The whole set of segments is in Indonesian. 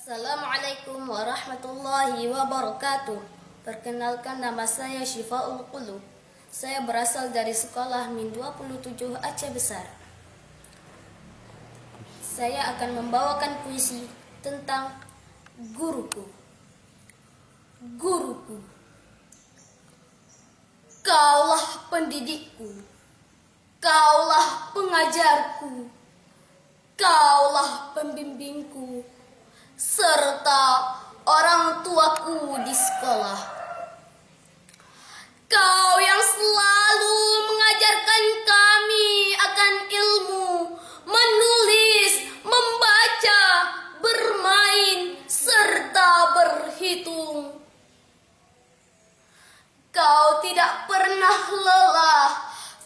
Assalamualaikum warahmatullahi wabarakatuh. Perkenalkan, nama saya Syifaul Qulub. Saya berasal dari sekolah Min 27 Aceh Besar. Saya akan membawakan puisi tentang guruku. Guruku, kaulah pendidikku, kaulah pengajarku, kaulah pembimbingku, serta orang tuaku di sekolah. Kau yang selalu mengajarkan kami akan ilmu, menulis, membaca, bermain, serta berhitung. Kau tidak pernah lelah,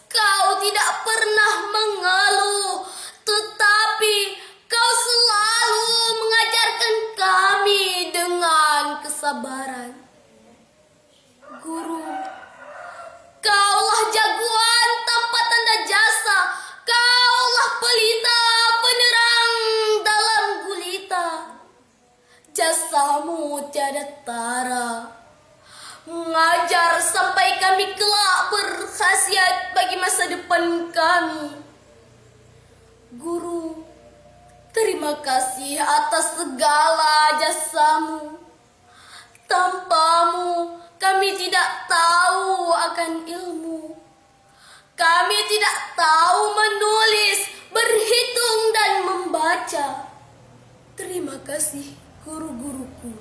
kau tidak pernah mengeluh, tetapi kau selalu mengajarkan kami dengan kesabaran. Guru, kaulah jagoan tanpa tanda jasa, kaulah pelita penerang dalam gulita. Jasamu tiada tara, mengajar sampai kami kelak berkhasiat bagi masa depan kami. Guru, terima kasih atas segala jasamu. Tanpamu kami tidak tahu akan ilmu. Kami tidak tahu menulis, berhitung dan membaca. Terima kasih guru-guruku.